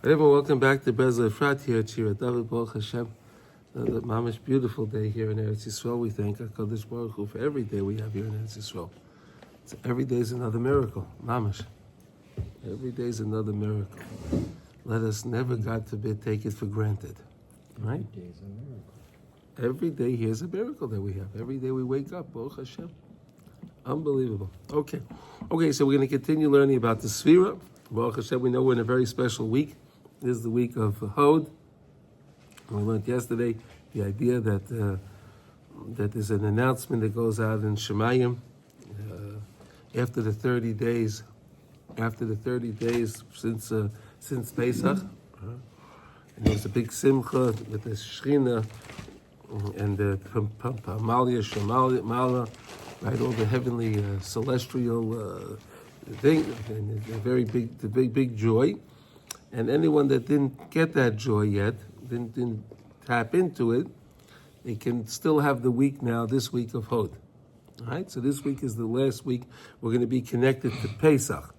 Everyone, welcome back to Breslov Efrat here at Shira David Baruch Hashem. The mamish beautiful day here in Eretz Yisroel. We thank HaKadosh Baruch Hu for every day we have here in Eretz Yisroel. Every day is another miracle, mamish. Every day is another miracle. Let us never, God forbid, take it for granted. Right? Every day is a miracle. Every day here's a miracle that we have. Every day we wake up, Baruch Hashem. Unbelievable. Okay, so we're going to continue learning about the Sefira. Baruch Hashem, we know we're in a very special week. This is the week of Hod. We learned yesterday the idea that that there's an announcement that goes out in Shemayim after the 30 days. After the 30 days since Pesach, and there's a big simcha with the Shechina and the Pamalia Shemala, right? All the heavenly celestial thing, and a very big joy. And anyone that didn't get that joy yet, didn't tap into it, they can still have the week now, this week of Hod. All right, so this week is the last week we're going to be connected to Pesach.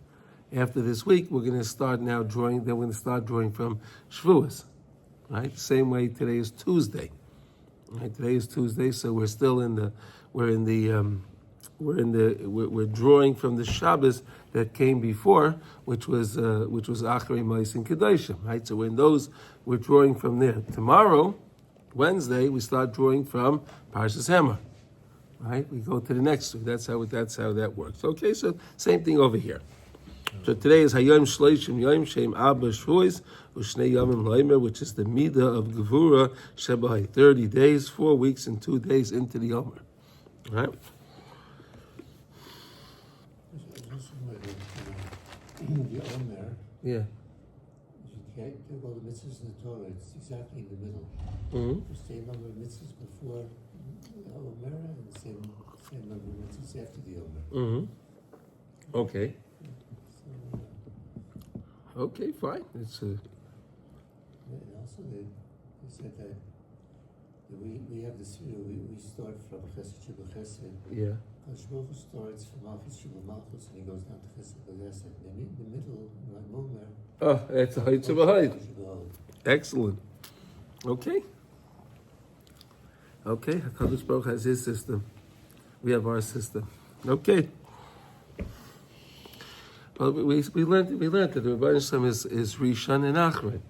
After this week, we're going to start now drawing. Then we're going to start drawing from Shavuos. Right, same way today is Tuesday. Right, today is Tuesday, so we're still we're drawing from the Shabbos that came before, which was Achrei Ma'asim and Kedoshim, right? So in those, we're drawing from there. Tomorrow, Wednesday, we start drawing from Parshas Hemor, right? We go to the next week. That's how that works. Okay, so same thing over here. So today is Hayom Shleishim Yom Shem Abba Shvuos Ushnei Yomim Leimer, which is the Midah of Gevura Shebahai, 30 days, 4 weeks and 2 days into the Yomer, right? The Omer, Yeah. you can't take all the mitzvahs in the Torah, it's exactly in the middle. Mm-hmm. The same number of mitzvahs before the Omer and the same number of mitzvahs after the Omer. Mm-hmm. Okay. So, Okay, fine. It's and also they said that we have this, we start from Chesed Sheba Chesed. yeah. Hashboch starts from Malchus Sheba Malchus and he goes down to Chesed Chesed. In the middle, like Omer. Oh, that's a height of a height. Sheba. Excellent. Okay. HaKadosh Baruch has his system. We have our system. Okay. Well, we learned that the Rebbeinu Shem is Rishon and Achrei.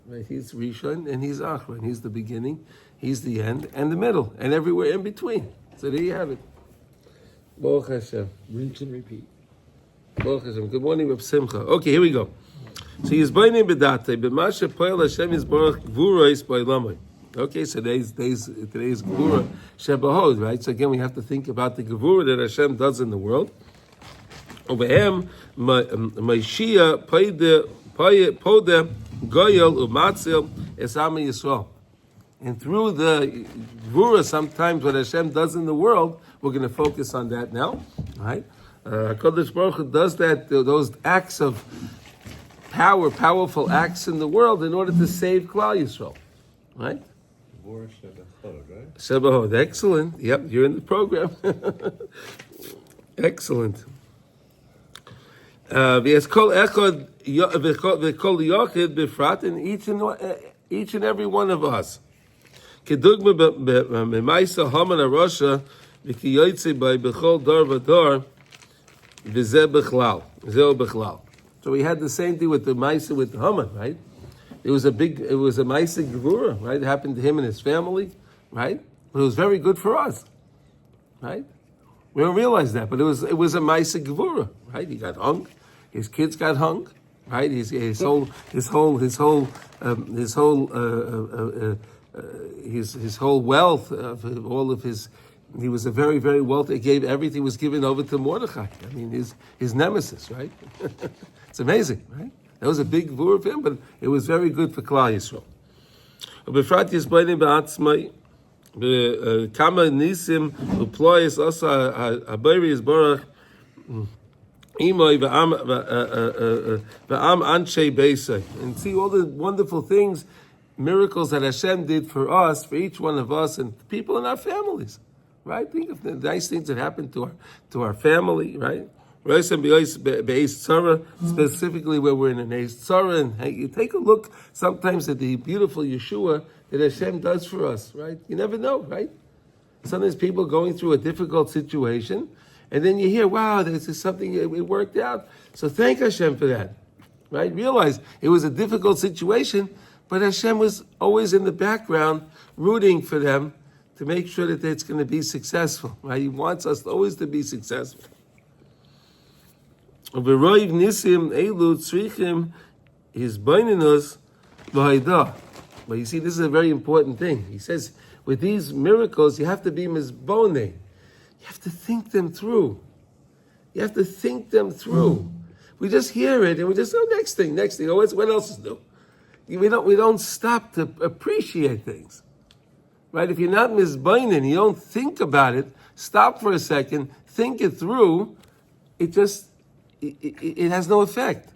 Right? He's Rishon and he's Achrei. He's the beginning, he's the end, and the middle, and everywhere in between. So there you have it. Baruch Hashem. Rinse and repeat. Baruch Hashem. Good morning, Reb Simcha. Okay, here we go. So he's b'nei b'datei b'mashe poel Hashem is baruch gvuros b'olamai. Okay, so today's gvura shebahod, right? So again, we have to think about the gvura that Hashem does in the world. Obehem Mashiach pode goyel umatzil esam Yisrael. And through the gvura, sometimes what Hashem does in the world, we're going to focus on that now, right? HaKadosh Baruch Hu does that, those acts of powerful acts in the world in order to save Klal Yisrael, right? Shebahod, excellent. Yep, you're in the program. Excellent. V'es kol echad v'kol yochid b'frat, and each and every one of us. Kedugma b'maisa haman arosha v'kiyotze by b'chol dar v'dar v'zeh b'chlal. So we had the same thing with the maisa with the Haman, right? It was a maisa gevura, right? It happened to him and his family, right? But it was very good for us, right? We don't realize that, but it was a maisa gevura, right? He got hung, his kids got hung, right? His whole wealth of all of his. He was a very, very wealthy. Everything was given over to Mordechai. I mean, his nemesis, right? It's amazing, right? That was a big gevura for him, but it was very good for Klal Yisrael. B'frat yisbeinim ba'atzmai kama nisim uployes also abari yisborach imoy va'am anshe beisay, and see all the wonderful things, miracles that Hashem did for us, for each one of us, and people in our families, right? Think of the nice things that happened to our family, right? Specifically where we're in an Eis Tzara, and hey, you take a look sometimes at the beautiful Yeshua that Hashem does for us, right? You never know, right? Sometimes people going through a difficult situation, and then you hear, wow, this is something, it worked out. So thank Hashem for that, right? Realize it was a difficult situation, but Hashem was always in the background rooting for them to make sure that it's going to be successful, right? He wants us always to be successful. But you see, this is a very important thing. He says, with these miracles, you have to be mizboneh. You have to think them through. You have to think them through. We just hear it and we just, next thing. Oh, what else is new? We don't stop to appreciate things. Right? If you're not mizboneh and you don't think about it, stop for a second, think it through, it has no effect.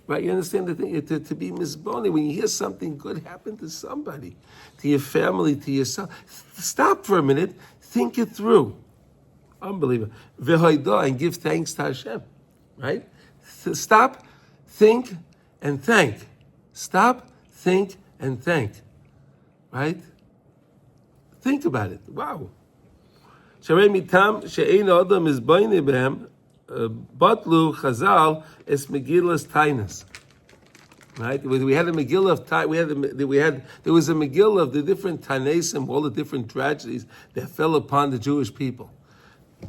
Right? You understand the thing? To be mizboneh, when you hear something good happen to somebody, to your family, to yourself, stop for a minute, think it through. Unbelievable. V'hoidah, and give thanks to Hashem. Right? Stop, think, and thank. Stop, think, and thank. Right? Think about it. Wow. Sharei mitam she'ein adam mizboneh b'hem batlu chazal es megillas tainas. Right? We had a Megillah of there was a Megillah of the different Tanaisim, all the different tragedies that fell upon the Jewish people,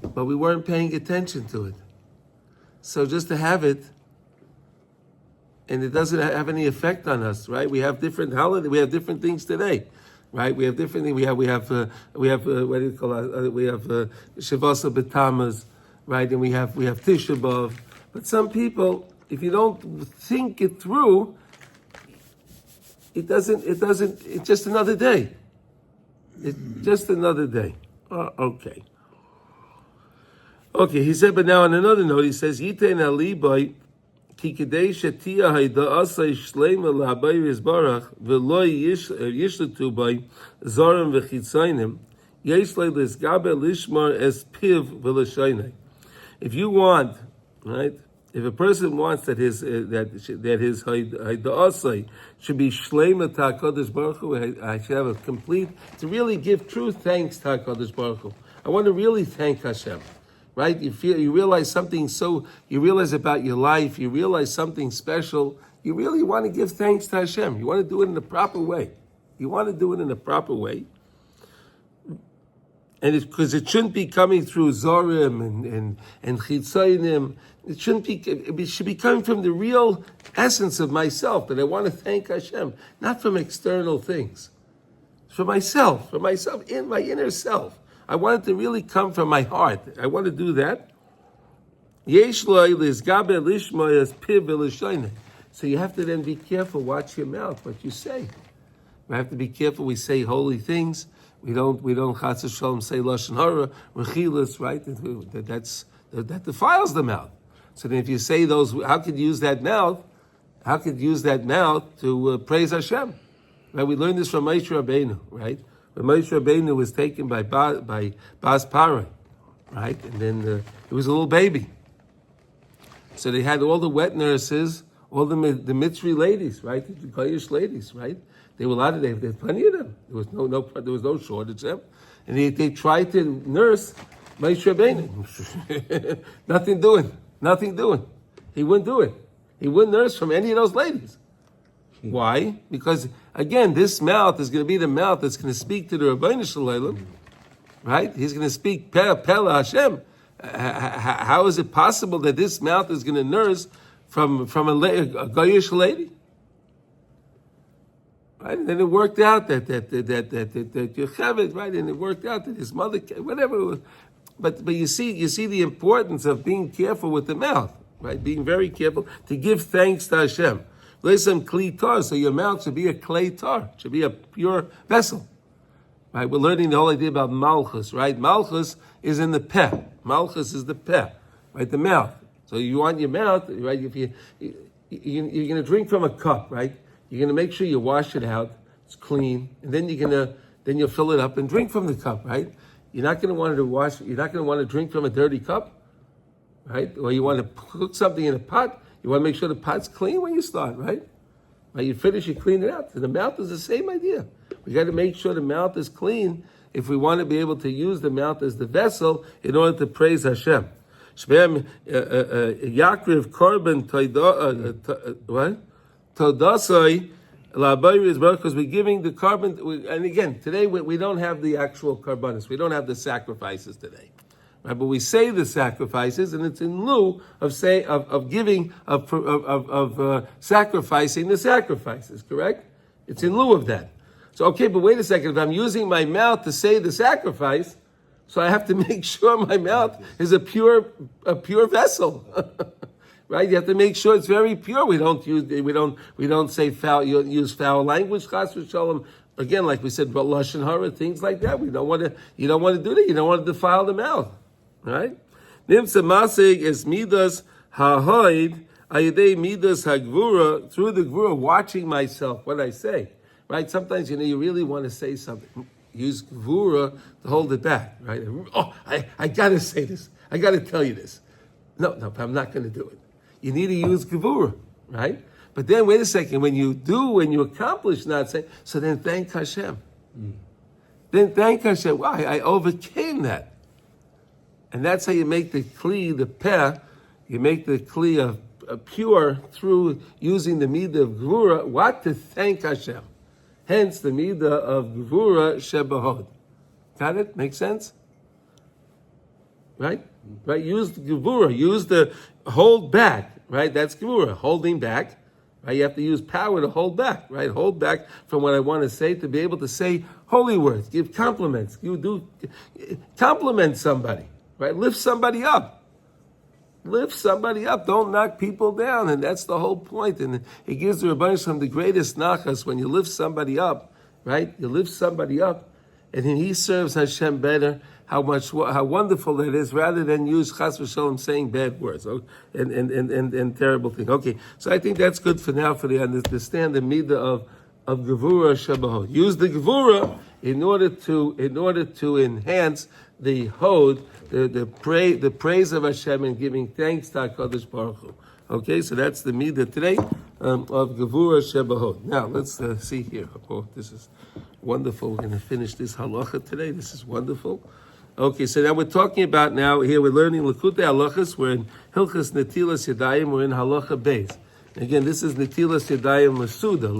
but we weren't paying attention to it. So just to have it, and it doesn't have any effect on us, right? We have different holidays. We have different things today, right? We have different things. We have what do you call it? We have Shavasa B'Tammuz, right? And we have Tisha B'Av. But some people, if you don't think it through, it's just another day. It's just another day. Okay, he said, but now on another note, he says, Yitein ali boy, ki kedei shetia hayda asay shleima la'abay yizbarach, v'lo yishlatu boy, zorim v'chitzaynim, yesh le l'sgabe lishmar es piv v'lashaynai. If you want, right, if a person wants that his hayda'asai should be shleima ta'akadosh baruch hu, I should have a complete, to really give true thanks to HaKadosh Baruch Hu. I want to really thank Hashem, right? You realize something, so you realize about your life, you realize something special. You really want to give thanks to Hashem. You want to do it in the proper way. And because it shouldn't be coming through Zorim and Chitzayim. It should be coming from the real essence of myself, that I want to thank Hashem, not from external things. For myself, in my inner self. I want it to really come from my heart. I want to do that. So you have to then be careful, watch your mouth, what you say. We have to be careful, we say holy things. We don't chas v'shalom say lashon hara, rechilas, right? That defiles the mouth. So then if you say those, how could you use that mouth? How could you use that mouth to praise Hashem? Right? We learned this from Moshe Rabbeinu, right? When Moshe Rabbeinu was taken by Bas Parai, right? And then he was a little baby. So they had all the wet nurses, all the Mitzri ladies, right? The Goyish ladies, right? They were there's plenty of them. There was no shortage of them. And they tried to nurse Moshe Rabbeinu. Nothing doing. He wouldn't do it. He wouldn't nurse from any of those ladies. Why? Because, again, this mouth is going to be the mouth that's going to speak to the Rabbeinu Shalom, right? He's going to speak Pele Hashem. How is it possible that this mouth is going to nurse from a Goyish lady? Right? And then it worked out that Yocheved, right? And it worked out that his mother, whatever it was. But you see the importance of being careful with the mouth, right? Being very careful to give thanks to Hashem. There's some kli tar, so your mouth should be a clay tar, should be a pure vessel, right? We're learning the whole idea about malchus, right? Malchus is in the peh. Malchus is the peh, right? The mouth. So you want your mouth, right? If you're going to drink from a cup, right? You're going to make sure you wash it out, it's clean, and then you'll fill it up and drink from the cup, right? You're not going to want to drink from a dirty cup, right? Or you want to cook something in a pot, you want to make sure the pot's clean when you start, right? When you finish, you clean it out. And the mouth is the same idea. We got to make sure the mouth is clean if we want to be able to use the mouth as the vessel in order to praise Hashem. Yakriv korban todasai because we're giving the carbon. And again, today we don't have the actual carbonis. We don't have the sacrifices today. Right, but we say the sacrifices, and it's in lieu of sacrificing the sacrifices. Correct? It's in lieu of that. So okay, but wait a second. If I'm using my mouth to say the sacrifice, so I have to make sure my mouth is a pure vessel. Right? You have to make sure it's very pure. We don't say foul. You don't use foul language. Chas v'shalom. Again, like we said, lashon hara, things like that. You don't want to do that. You don't want to defile the mouth. Right? Nimsa masig is midas hahoid ayidei midas hagvura, through the gvura, watching myself, what I say. Right? Sometimes, you really want to say something. Use gvura to hold it back. Right? Oh, I got to say this. I got to tell you this. No, I'm not going to do it. You need to use gvura. Right? But then, wait a second. When you accomplish not saying, so then thank Hashem. Then thank Hashem. Wow, I overcame that. And that's how you make the kli, the peh, you make the kli of pure through using the midah of gvura. What? To thank Hashem. Hence the midah of gvura shebahod. Got it? Make sense? Right? Right? Use the gvura. Use the hold back. Right? That's gvura. Holding back. Right? You have to use power to hold back. Right? Hold back from what I want to say to be able to say holy words. Give compliments. Compliment somebody. Right? Lift somebody up. Lift somebody up. Don't knock people down. And that's the whole point. And it gives the Rebbeinu Shalom the greatest nachas when you lift somebody up. Right? You lift somebody up, and then he serves Hashem better. How wonderful that is, rather than use chas v'shalom saying bad words and terrible things. Okay, so I think that's good for now for the understand the midah of gevura shabahod. Use the gevura in order to enhance the hod, the praise of Hashem and giving thanks to HaKadosh Baruch Hu. Okay, so that's the midah today of gevura shebahod. Now let's see here. Oh, this is wonderful. We're going to finish this halacha today. This is wonderful. Okay, so now we're talking about here we're learning Likutey Halachos. We're in Hilchas Netilas Yadayim. We're in Halacha Beis. Again, this is Netilas Yadayim L'Suda,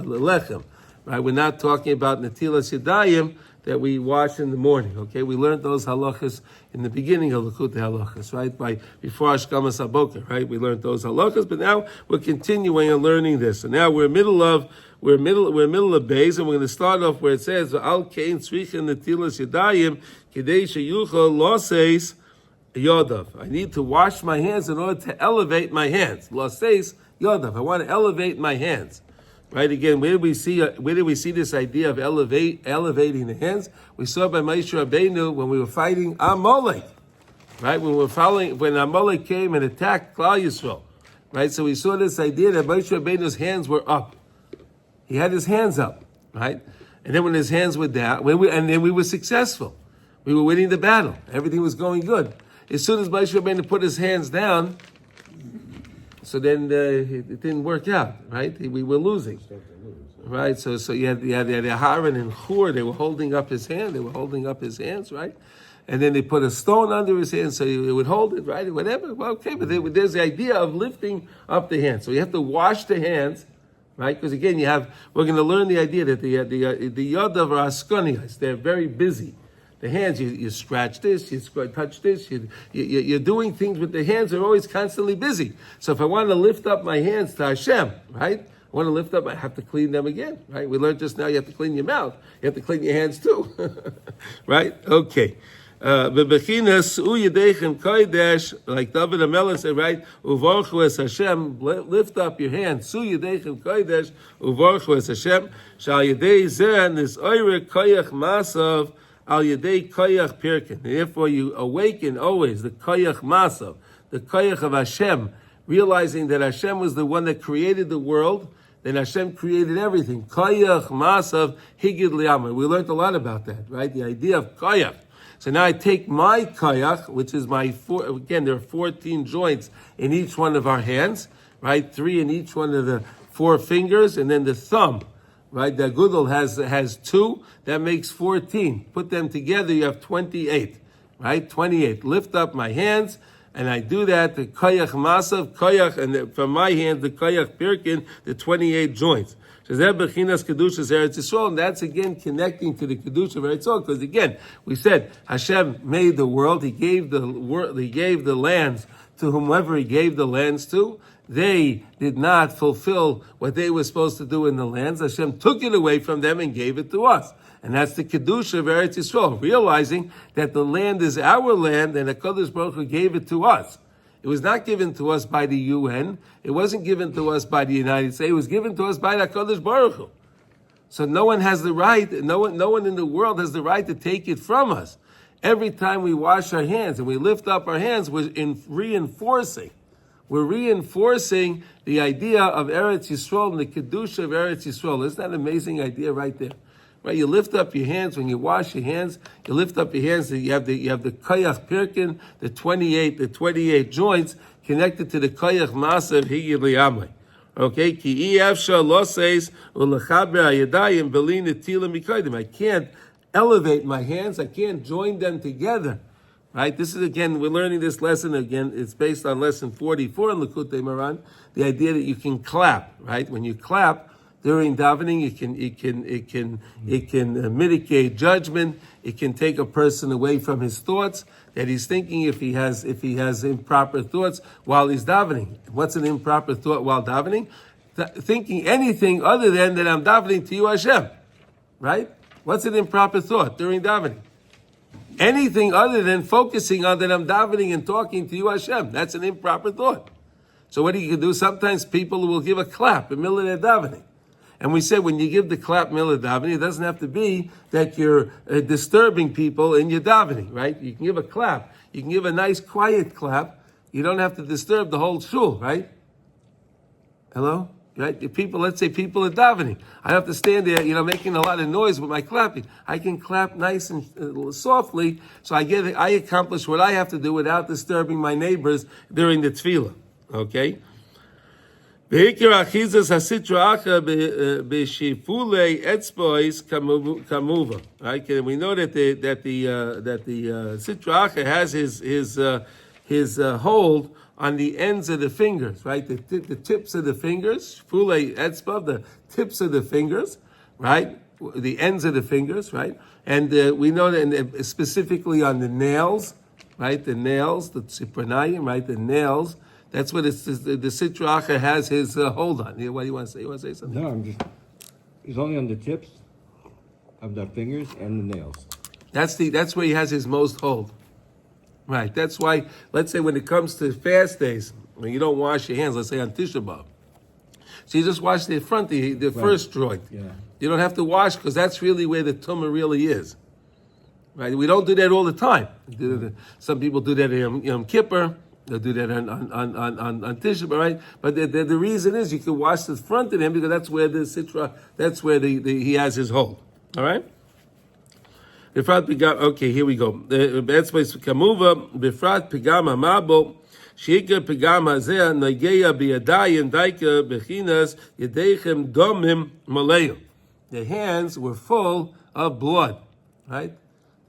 L'Lechem. Right? We're not talking about Netilas Yadayim that we wash in the morning. Okay, we learned those halachas in the beginning of Likutey Halachos, right? Before Hashkamas HaBoker, right? We learned those halachas, but now we're continuing and learning this. So now we're middle of Beis, and we're going to start off where it says Al Kain Tzricha Netilas Yadayim Kidei Sheyuchal Loseis Yodav. I need to wash my hands in order to elevate my hands. Loseis Yodav. I want to elevate my hands. Right, again, where did we see this idea of elevating the hands? We saw by Moshe Rabbeinu when we were fighting Amalek, right? When Amalek came and attacked Klal Yisrael, right? So we saw this idea that Moshe Rabbeinu's hands were up. He had his hands up, right? And then when his hands were down, we were successful. We were winning the battle. Everything was going good. As soon as Moshe Rabbeinu put his hands down, so then it didn't work out, right? We were losing, right? So you had Aharon and Hur. They were holding up his hand. They were holding up his hands, right? And then they put a stone under his hand so he would hold it, right? Whatever. Well, okay, but there's the idea of lifting up the hands. So you have to wash the hands, right? Because again, we're going to learn the idea that the Yodav are Askonias. They're very busy. The hands, you scratch this, you touch this, you're doing things with the hands. They're always constantly busy. So if I want to lift up my hands to Hashem, right? I want to lift up, I have to clean them again, right? We learned just now you have to clean your mouth. You have to clean your hands too, right? Okay. Like David HaMelech said, right? Uvarchu es Hashem, lift up your hands. Su yedechem kodesh, uvarchu es Hashem. Shal yedei zeh nisoire koyach masav, al yedei koyach pirkin. Therefore, you awaken always the koyach masav, the koyach of Hashem, realizing that Hashem was the one that created the world. Then Hashem created everything. Koyach masav higid liyamah. We learned a lot about that, right? The idea of koyach. So now I take my koyach, which is my again, there are 14 joints in each one of our hands, right? 3 in each one of the 4 fingers, and then the thumb, right? The agudal has 2, that makes 14. Put them together, you have 28, right? 28. Lift up my hands, and I do that, the koyach masav, koyach, and from my hand, the koyach pirkin, the 28 joints. And that's again connecting to the Kedusha of Eretz Yisroel, because again, we said Hashem made the world, He gave the lands to whomever He gave the lands to. They did not fulfill what they were supposed to do in the lands. Hashem took it away from them and gave it to us. And that's the Kedusha of Eretz Yisroel, realizing that the land is our land and HaKadosh Baruch Hu gave it to us. It was not given to us by the UN. It wasn't given to us by the United States. It was given to us by the HaKadosh Baruch Hu. So no one has the right, no one in the world has the right to take it from us. Every time we wash our hands and we lift up our hands, we're reinforcing the idea of Eretz Yisroel and the Kedusha of Eretz Yisroel. Isn't that an amazing idea right there? Right, you lift up your hands when you wash your hands. You lift up your hands. You have the koyach pirkin, the 28 joints connected to the koyach masav higid liyamai. Okay, ki efshar lo says ulechaber hayadayim beli netila mikaydim. I can't elevate my hands. I can't join them together. Right. This is again. We're learning this lesson again. It's based on lesson 44 in Likutey Moharan. The idea that you can clap. Right, when you clap during davening, it can mitigate judgment. It can take a person away from his thoughts that he's thinking if he has improper thoughts while he's davening. What's an improper thought while davening? Thinking anything other than that I'm davening to you, Hashem. Right? What's an improper thought during davening? Anything other than focusing on that I'm davening and talking to you, Hashem. That's an improper thought. So what you can do? Sometimes people will give a clap in the middle of their davening. And we said when you give the clap middle davening, it doesn't have to be that you're disturbing people in your davening, right? You can give a clap. You can give a nice quiet clap. You don't have to disturb the whole shul, right? Hello? Right? People, let's say people are davening. I have to stand there, making a lot of noise with my clapping. I can clap nice and softly, so I accomplish what I have to do without disturbing my neighbors during the tefillah. Okay? Right? We know that the Sitra Achra has his hold on the ends of the fingers, right? The tips of the fingers, Shifulei Etzba, the tips of the fingers, right? The ends of the fingers, right? And we know that specifically on the nails, right? The nails, the tzipranayim, right? The nails. That's what the Sitra Achra has his hold on. What do you want to say? You want to say something? No, it's only on the tips of the fingers and the nails. That's where he has his most hold. Right. That's why, let's say when it comes to fast days, when you don't wash your hands, let's say on Tisha B'Av. So you just wash the front, the right. First joint. Yeah. You don't have to wash because that's really where the tumah really is. Right. We don't do that all the time. Some people do that in Yom Kippur. They'll do that on Tisha B'Av, right? But the reason is you can wash the front of him because that's where the Sitra, that's where he has his hold. All right? Befrat pigam. Okay, here we go. Be'etzbais kamuva befrat pigam hamabo sheikah pigam hazeh nageya biyadayim daika bechinas yedeichem domim maleu. The hands were full of blood, right?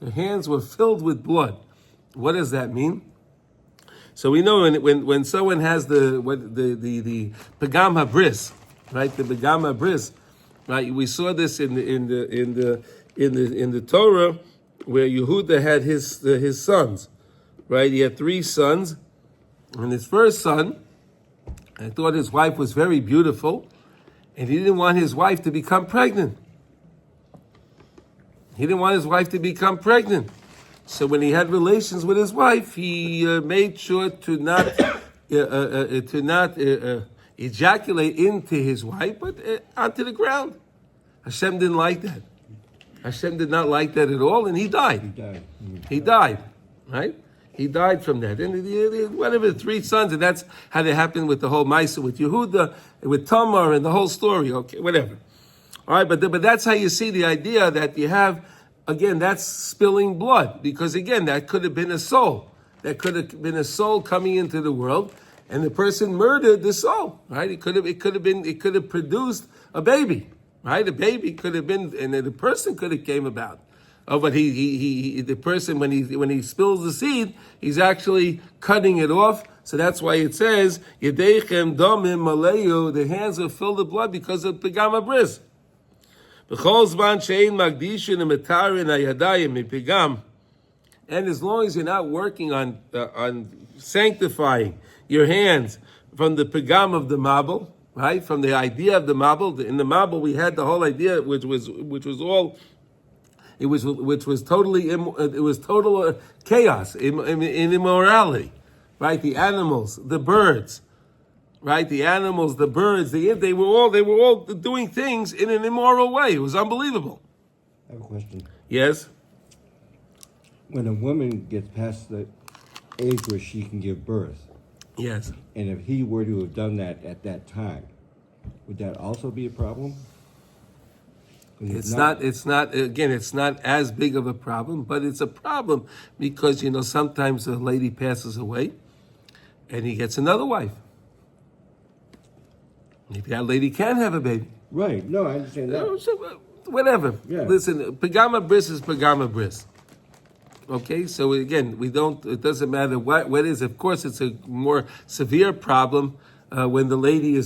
The hands were filled with blood. What does that mean? So we know when someone has the pigam habris, right? The pigam habris, right? We saw this in the Torah where Yehuda had his sons, right? He had 3 sons, and his first son, I thought his wife was very beautiful, and he didn't want his wife to become pregnant. So when he had relations with his wife, he made sure to not ejaculate into his wife, but onto the ground. Hashem didn't like that. Hashem did not like that at all, and he died. He died, right? He died from that. And whatever, 3 sons, and that's how it happened with the whole Maisa, with Yehuda, with Tamar, and the whole story. Okay, whatever. All right, but that's how you see the idea that you have again, that's spilling blood, because again, that could have been a soul. That could have been a soul coming into the world, and the person murdered the soul, right? It could have produced a baby, right? A baby could have been, and then the person could have came about. Oh, but the person, when he spills the seed, he's actually cutting it off. So that's why it says, Yedeichem domim maleyu, the hands are filled with blood because of pigam bris. B'chol zman she'ein magdishin umetarin hayadayim mipigam. And as long as you're not working on sanctifying your hands from the pigam of the mabel, right? From the idea of the mabel. In the mabel, we had the whole idea, which was total chaos in immorality, right? The animals, the birds, right? The animals, the birds, they were all doing things in an immoral way. It was unbelievable. I have a question. Yes. When a woman gets past the age where she can give birth, Yes. and if he were to have done that at that time, would that also be a problem? It's not as big of a problem, but it's a problem because, sometimes a lady passes away and he gets another wife. Maybe that lady can have a baby. Right. No, I understand that. Whatever. Yeah. Listen, pagama bris is pagama bris. Okay, so again, it doesn't matter what it is. Of course, it's a more severe problem when the lady,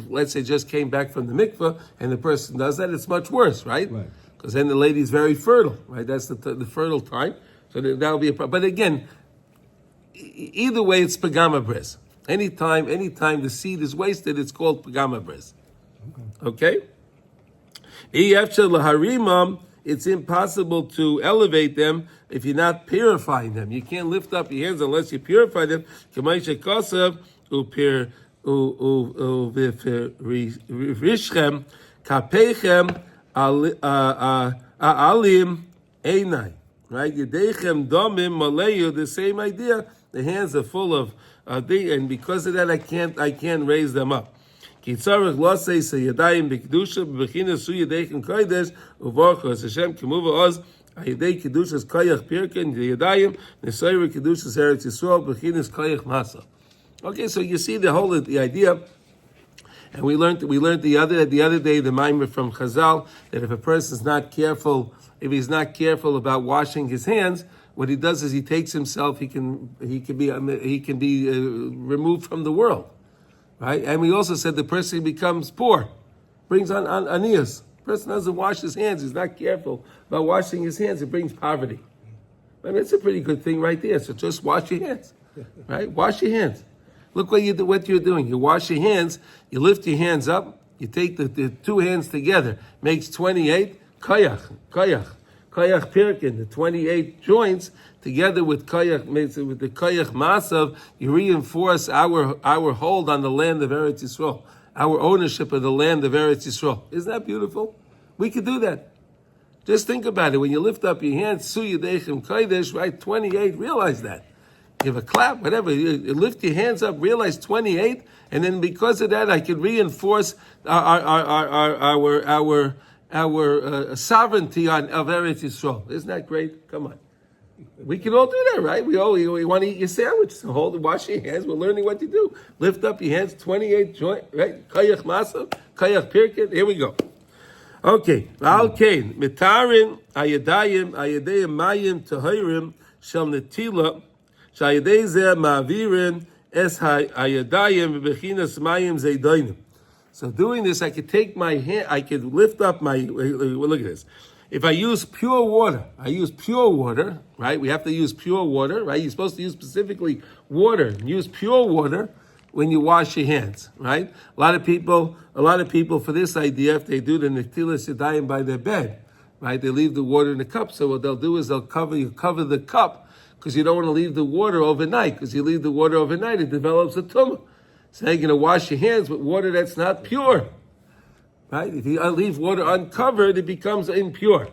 let's say, just came back from the mikveh, and the person does that. It's much worse, right? Right. Because then the lady is very fertile, right? That's the fertile time. So that'll be a problem. But again, either way, it's pagama bris. Anytime the seed is wasted, it's called pagama bris. Okay? It's impossible to elevate them if you're not purifying them. You can't lift up your hands unless you purify them. Right? The same idea. The hands are full of and because of that, I can't raise them up. Ki tzarich lo seis yadayim b'kedusha b'bechina su yadayim kodesh uvorchos Hashem kimuva oz ayadei kedushas koyach pirkin yadayim nesayir kedushas Eretz Yisroel b'chinas koyach masa. Okay, so you see the idea, and we learned the other day the mimer from Chazal that if a person's not careful, if he's not careful about washing his hands, what he does is he takes himself. He can be removed from the world. Right? And we also said the person becomes poor, brings on aniyas. The person doesn't wash his hands, he's not careful about washing his hands, it brings poverty. I mean, it's a pretty good thing right there. So just wash your hands, right? Wash your hands. Look what you're doing. You wash your hands, you lift your hands up, you take the two hands together, makes 28, koyach pirkin, the 28 joints, together with the koyach masav, you reinforce our hold on the land of Eretz Yisroel, our ownership of the land of Eretz Yisroel. Isn't that beautiful? We could do that. Just think about it. When you lift up your hands, su yedechem kodesh, right? 28. Realize that. Give a clap, whatever. You lift your hands up. Realize 28, and then because of that, I can reinforce our sovereignty of Eretz Yisroel. Isn't that great? Come on. We can all do that, right? We want to eat your sandwich. So wash your hands. We're learning what to do. Lift up your hands, 28 joint, right? Kayach masav, kayach pirkin. Here we go. Okay. Al-kain, mitarin, ayadayim mayim, tahirim, shel netila, shayadei zeh ma'avirin, es ayadayim, bechinas mayim zeidayim. So doing this, I could take my hand, I could lift up my, look at this. If I use pure water, right? We have to use pure water, right? You're supposed to use specifically water. Use pure water when you wash your hands, right? A lot of people for this idea, if they do the netilas yadayim by their bed, right? They leave the water in the cup. So what they'll do is they'll cover the cup because you don't want to leave the water overnight. Because you leave the water overnight, it develops a tumor. So you're going to wash your hands with water that's not pure. Right? If you leave water uncovered, it becomes impure.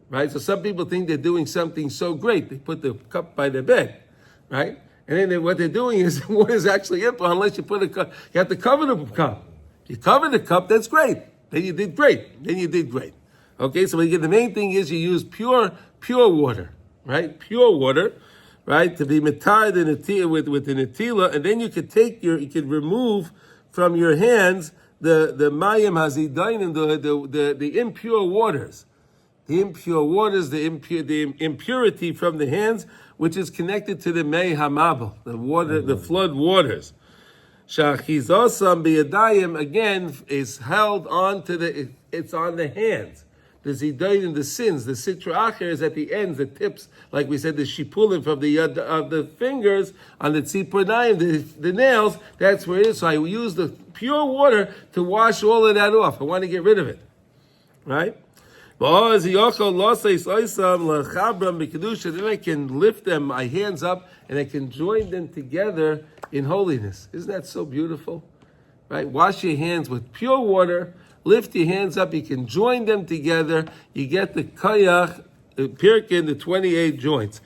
Right? So some people think they're doing something so great. They put the cup by their bed. Right? And then what they're doing is the water is actually impure unless you put a cup. You have to cover the cup. If you cover the cup, that's great. Then you did great. Okay, so the main thing is you use pure water, right? Pure water, right? To be metar with the netila, and then you could remove from your hands the mayim hazidain and the impure waters. The impure waters, the impurity from the hands, which is connected to the mei hamabel, the water, the flood waters. Shachizosam biyadayim again is held on to it's on the hands. The zidayin and the sins, the sitra acher is at the ends, the tips, like we said, the shipulim from the yad of the fingers on the tzipronayim, the nails. That's where it is. So I use the pure water to wash all of that off. I want to get rid of it, right? Then I can lift them, my hands up, and I can join them together in holiness. Isn't that so beautiful? Right? Wash your hands with pure water, lift your hands up, you can join them together, you get the kayach, pirkin, the 28 joints.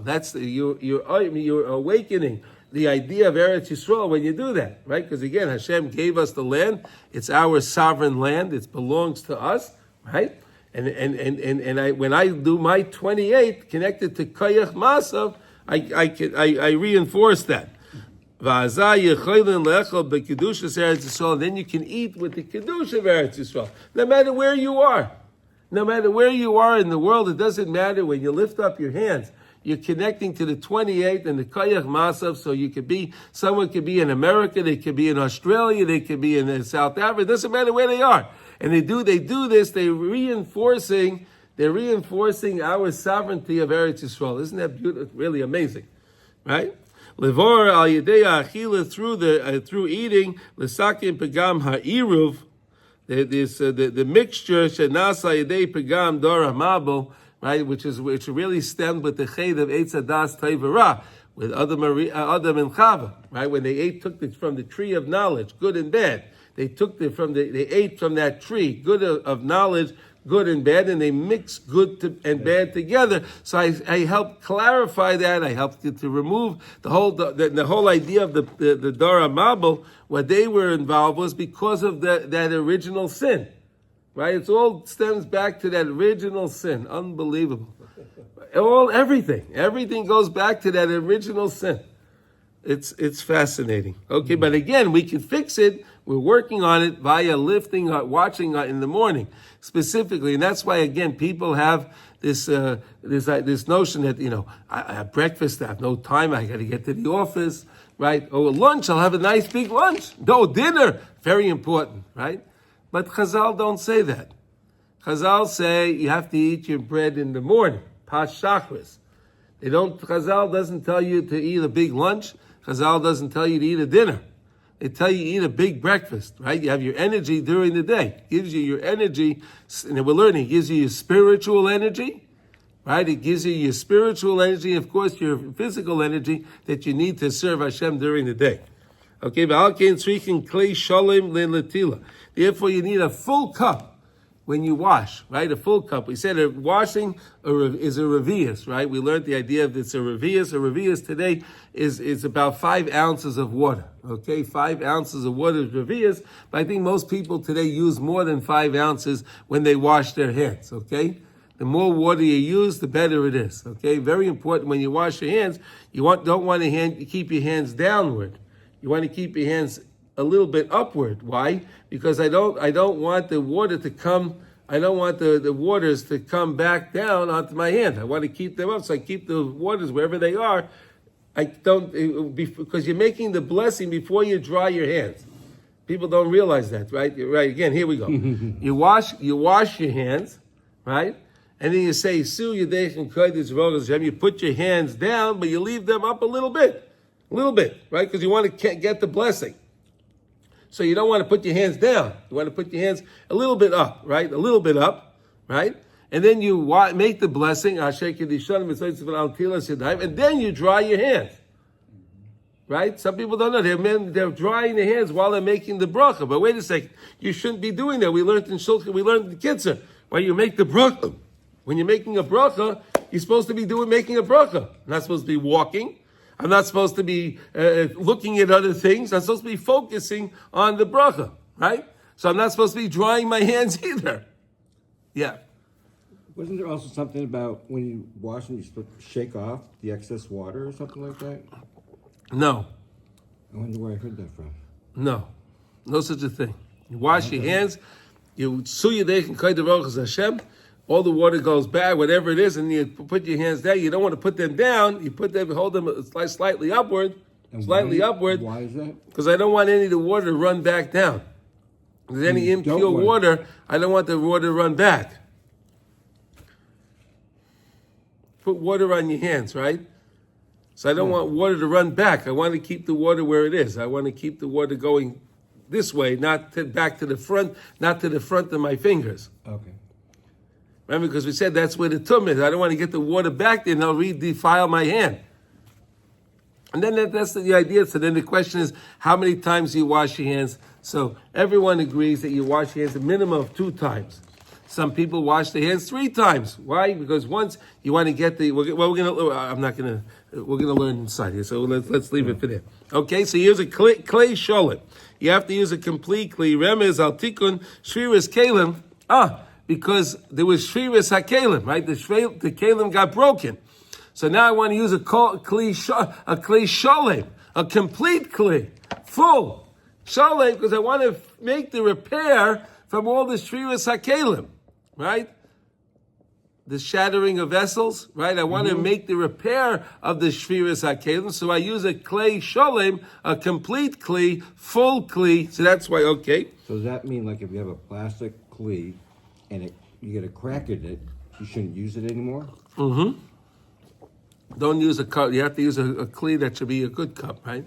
That's you're awakening the idea of Eretz Yisroel when you do that, right? Because again, Hashem gave us the land; it's our sovereign land; it belongs to us, right? And when I do my 28 connected to Koyach Masav, I reinforce that. Then you can eat with the Kedusha of Eretz Yisroel, no matter where you are. No matter where you are in the world, it doesn't matter. When you lift up your hands, you're connecting to the 28 and the Koyach Masav, so someone could be in America, they could be in Australia, they could be in South Africa, it doesn't matter where they are. And they do this, they're reinforcing our sovereignty of Eretz Yisrael. Isn't that beautiful? Really amazing, right? Levor al yedei achila through eating l'sakim pegam ha'iruv, the mixture shenasa yedei pegam dor hamabel, right? Which really stemmed with the ched of Eitz Hadas Tevara with Adam and Chava, right? When they took from the tree of knowledge, good and bad. They ate from that tree, good of knowledge, good and bad, and they mixed good and bad together. So I helped clarify that. I helped to remove the whole idea of the Dara Mabel. What they were involved was because of that original sin, right? It all stems back to that original sin. Unbelievable. Everything goes back to that original sin. It's fascinating. Okay, but again, we can fix it. We're working on it via lifting, watching in the morning specifically, and that's why again people have this notion that I have breakfast, I have no time, I got to get to the office, right? Or lunch, I'll have a nice big lunch. No, dinner, very important, right? But Chazal don't say that. Chazal say you have to eat your bread in the morning, pas shachris. Chazal doesn't tell you to eat a big lunch. Chazal doesn't tell you to eat a dinner. They tell you eat a big breakfast, right? You have your energy during the day. It gives you your energy, and we're learning, it gives you your spiritual energy, right? It gives you your spiritual energy, and of course your physical energy that you need to serve Hashem during the day. Okay, therefore you need a full cup when you wash, right? A full cup. We said washing is a revius, right? We learned the idea of it's a revius. A revius today is about 5 ounces of water. Okay, 5 ounces of water is revius, but I think most people today use more than 5 ounces when they wash their hands. Okay, the more water you use, the better it is. Okay, very important when you wash your hands. You don't want to keep your hands downward. You want to keep your hands a little bit upward. Why? Because I don't want the water to come. I don't want the waters to come back down onto my hand. I want to keep them up, so I keep the waters wherever they are. Because you're making the blessing before you dry your hands. People don't realize that, right? Right. Again, here we go. You wash your hands, right? And then you say, "Su Yadech and Kodesh Rogas Hashem." You put your hands down, but you leave them up a little bit, right? Because you want to get the blessing. So you don't want to put your hands down. You want to put your hands a little bit up, right? A little bit up, right? And then you make the blessing, and then you dry your hands, right? Some people don't know. They're drying their hands while they're making the bracha. But wait a second. You shouldn't be doing that. We learned in Shulchan, we learned in Kitzur, when you make the bracha. When you're making a bracha, you're supposed to be making a bracha. You're not supposed to be walking. I'm not supposed to be looking at other things. I'm supposed to be focusing on the bracha. right? So I'm not supposed to be drying my hands either. Yeah. Wasn't there also something about when you wash them, you're supposed to shake off the excess water or something like that? No. I wonder where I heard that from. No. No such a thing. You wash your hands, you suyadech and kaidarochas Hashem, all the water goes back, whatever it is, and you put your hands down. You don't want to put them down. You put them, hold them slightly upward. And Slightly why, upward. Why is that? Because I don't want any of the water to run back down. If there's any impure water, I don't want the water to run back. Put water on your hands, right? So I don't want water to run back. I want to keep the water where it is. I want to keep the water going this way, back to the front, not to the front of my fingers. Okay. Remember, because we said that's where the tum is. I don't want to get the water back there and I'll defile my hand. And then that's the idea. So then the question is, how many times do you wash your hands? So everyone agrees that you wash your hands a minimum of 2 times. Some people wash their hands 3 times. Why? Because once you want to get we're gonna learn inside here. So let's leave it for there. Okay. So here's a clay sholet. You have to use a complete clay. Remez al tikun shviras kalim. Because there was shviras hakelim, right? The kalim got broken. So now I want to use a clay sholet, a complete clay, full sholet, because I want to make the repair from all the shviras hakelim. Right? The shattering of vessels, right? I want to make the repair of the shviras hakelim, so I use a clay sholem, a complete clay, full clay. So that's why, okay. So does that mean, like, if you have a plastic clay and you get a crack in it, you shouldn't use it anymore? Mm-hmm. Don't use a cup. You have to use a clay that should be a good cup, right?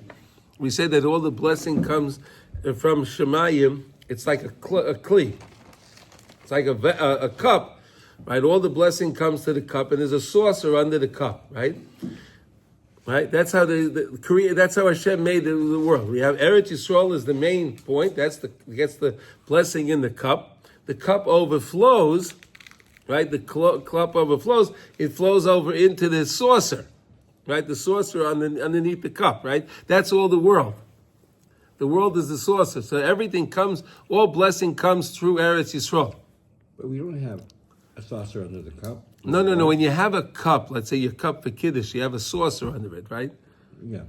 We say that all the blessing comes from Shemayim. It's like a clay. It's like a cup, right? All the blessing comes to the cup, and there's a saucer under the cup, right? Right? That's how that's how Hashem made the world. We have Eretz Yisroel is the main point. Gets the blessing in the cup. The cup overflows, right? The cup overflows. It flows over into the saucer, right? The saucer underneath the cup, right? That's all the world. The world is the saucer. So everything comes, all blessing comes through Eretz Yisroel. But we don't have a saucer under the cup. No. When you have a cup, let's say your cup for Kiddush, you have a saucer under it, right? Yeah.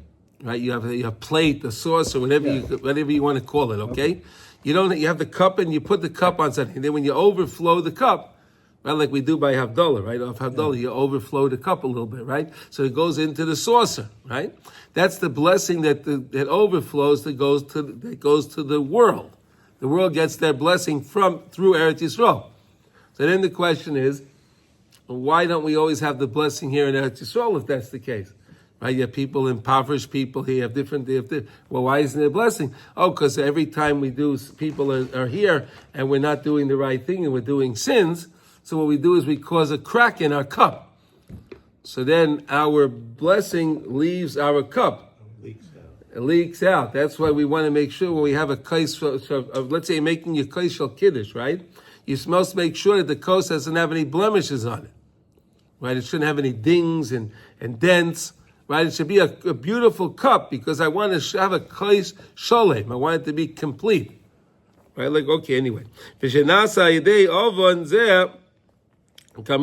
Right? You have a plate, a saucer, whatever you want to call it, okay? You have the cup and you put the cup on something. And then when you overflow the cup, right, like we do by Havdalah, right? Off Havdalah, you overflow the cup a little bit, right? So it goes into the saucer, right? That's the blessing that overflows that goes to the world. The world gets their blessing through Eretz Yisroel. So then the question is, why don't we always have the blessing here in Eretz Yisroel if that's the case? Right? You have people, impoverished people here, well, why isn't there a blessing? Oh, because every time we do, people are here and we're not doing the right thing and we're doing sins. So what we do is we cause a crack in our cup. So then our blessing leaves our cup. It leaks out. That's why we want to make sure when we have a kais of, let's say you're making your kais shel kiddush, right? You're supposed to make sure that the kos doesn't have any blemishes on it, right? It shouldn't have any dings and dents, right? It should be a beautiful cup because I want to have a kais sholem. I want it to be complete, right? Like, okay, anyway. Again,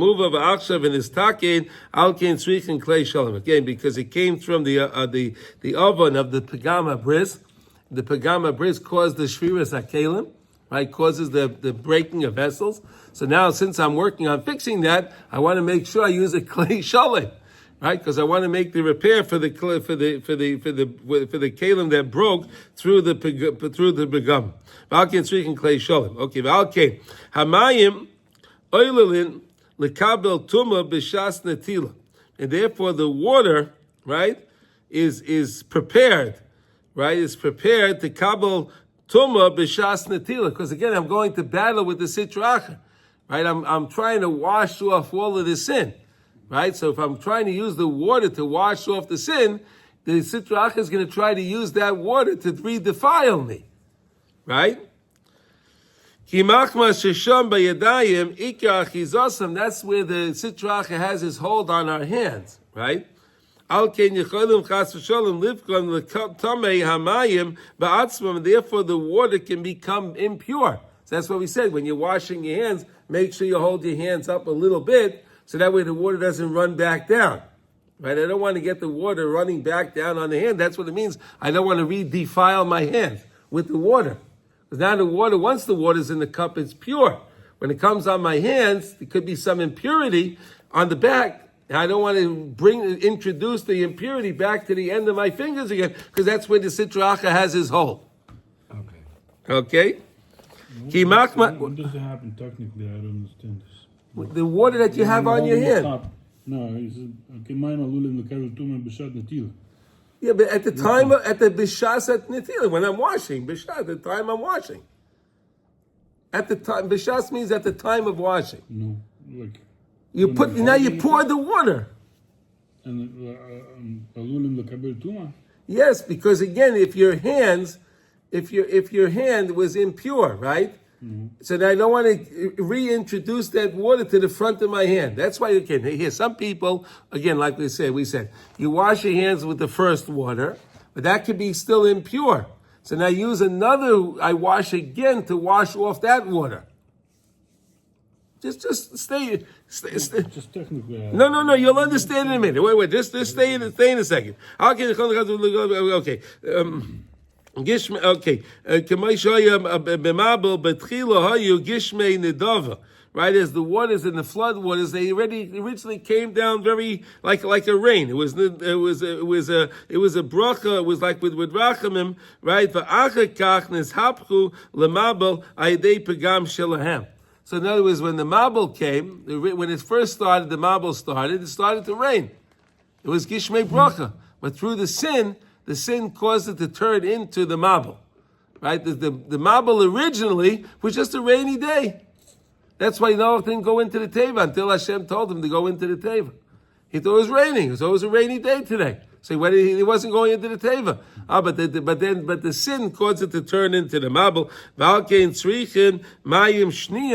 because it came from the oven of the pagama bris. The pagama bris caused the shviras hakelim, right? Causes the breaking of vessels. So now, since I'm working on fixing that, I want to make sure I use a clay sholem, right? Because I want to make the repair for the kalim that broke through the pagama. Valken tzrichen clay sholem. Okay, valken hamayim oilelin. Lekabel tuma b'shas netila, and therefore the water, right, is prepared, right? Is prepared to kabel tuma b'shas netila, because again I'm going to battle with the sitra achra, right? I'm trying to wash off all of the sin, right? So if I'm trying to use the water to wash off the sin, the sitra achra is going to try to use that water to redefile me, right? That's where the sitra achra has his hold on our hands, right? Al ken yecholim chas v'sholem livkon l'tamei hamayim ba'atzmam. Therefore, the water can become impure. So that's what we said. When you're washing your hands, make sure you hold your hands up a little bit, so that way the water doesn't run back down. Right? I don't want to get the water running back down on the hand. That's what it means. I don't want to defile my hands with the water. Because now the water, once the water's in the cup, it's pure. When it comes on my hands, there could be some impurity on the back. And I don't want to introduce the impurity back to the end of my fingers again, because that's where the Sitra Achra has his hole. Okay? When does it happen technically? I don't understand this. The water that you have on your hand. No, it's Kemaim Alulim Lekavil Tumah B'Shat Netila. Yeah, but at the time, at the Bishas at Netila, when I'm washing, Bishas, at the time I'm washing. At the time, Bishas means at the time of washing. No, like... You pour the water. And Alulim Lekavil Tumah? Yes, because again, if your hand was impure, right? Mm-hmm. So I don't want to reintroduce that water to the front of my hand. That's why you can. Here, some people, again, like we said, you wash your hands with the first water, but that could be still impure. So now I wash again to wash off that water. Just stay. Just technically. No, you'll understand in a minute. Wait, just stay in a second. Okay. Okay. Right, as the waters in the flood waters, they originally came down very like a rain. It was a bracha. It was like with rachamim, right? So in other words, when the mabel came, when it first started, the mabel started. It started to rain. It was gishmei bracha, but through the sin caused it to turn into the mabel. Right? The mabel originally was just a rainy day. That's why Noah didn't go into the teva until Hashem told him to go into the teva. He thought it was raining. It was a rainy day today. So he wasn't going into the teva. But the sin caused it to turn into the mabel.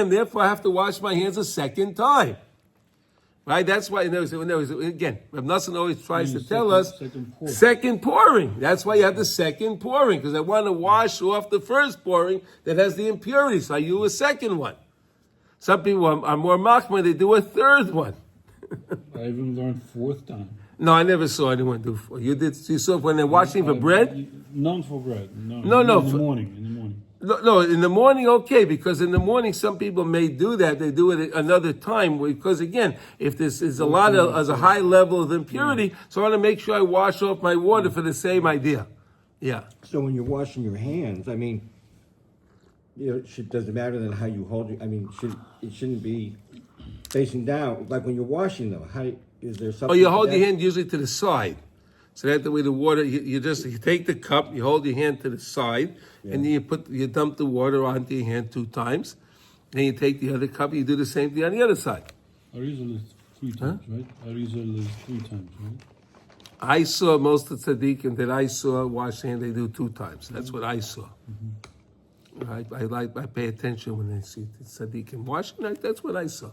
Therefore, I have to wash my hands a second time. Right? That's why, again, Reb Nassan always tries to tell us second pouring. That's why you have the second pouring, because I want to wash off the first pouring that has the impurities. So I do a second one. Some people are more machmir, they do a third one. I even learned fourth time. No, I never saw anyone do four. You saw when they're washing for bread? None for bread. No. In the morning. No, in the morning, okay, because in the morning some people may do that. They do it another time because, again, if this is a high level of impurity, so I want to make sure I wash off my water for the same idea. Yeah. So when you're washing your hands, I mean, does it matter then how you hold it? I mean, it shouldn't be facing down. Like when you're washing them, is there something? Oh, you hold your hand usually to the side. So that the way the water, you take the cup, you hold your hand to the side, and then you dump the water onto your hand 2 times. Then you take the other cup, you do the same thing on the other side. Arizal is 3 times, right? Arizal is 3 times, right? I saw most of the tzaddikim that I saw wash hand, they do 2 times. That's what I saw. I pay attention when I see the tzaddikim washing. That's what I saw.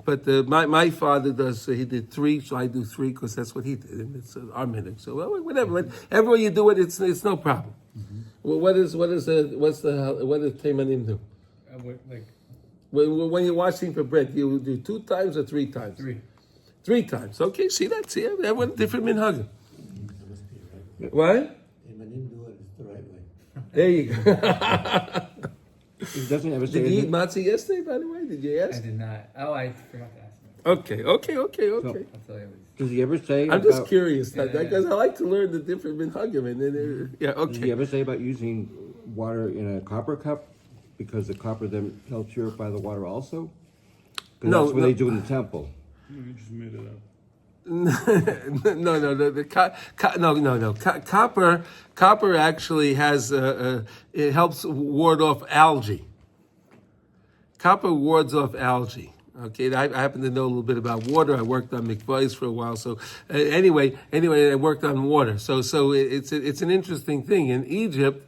But my father does. He did 3, so I do 3 because that's what he did, and it's our minute. So whatever, everywhere you do it, it's no problem. Mm-hmm. Well, what does Teimanim do? When you're washing for bread, you do 2 times or 3 times? 3 times. Okay, see that? See, everyone different minhagim. What? Teimanim do it the right way. There you go. It doesn't ever say. Did you eat matzah yesterday, by the way? Did you ask? I did not. Oh, I forgot to ask him. Okay. I'll tell you what. Does he ever say? I'm just curious, because I like to learn the different minhagim, and then okay. Does he ever say about using water in a copper cup because the copper then helps purify the water also? No, that's what they do in the temple. You just made it up. No. Copper actually has it helps ward off algae. Copper wards off algae. Okay, I happen to know a little bit about water. I worked on mikvahs for a while. So anyway, I worked on water. So it's an interesting thing in Egypt.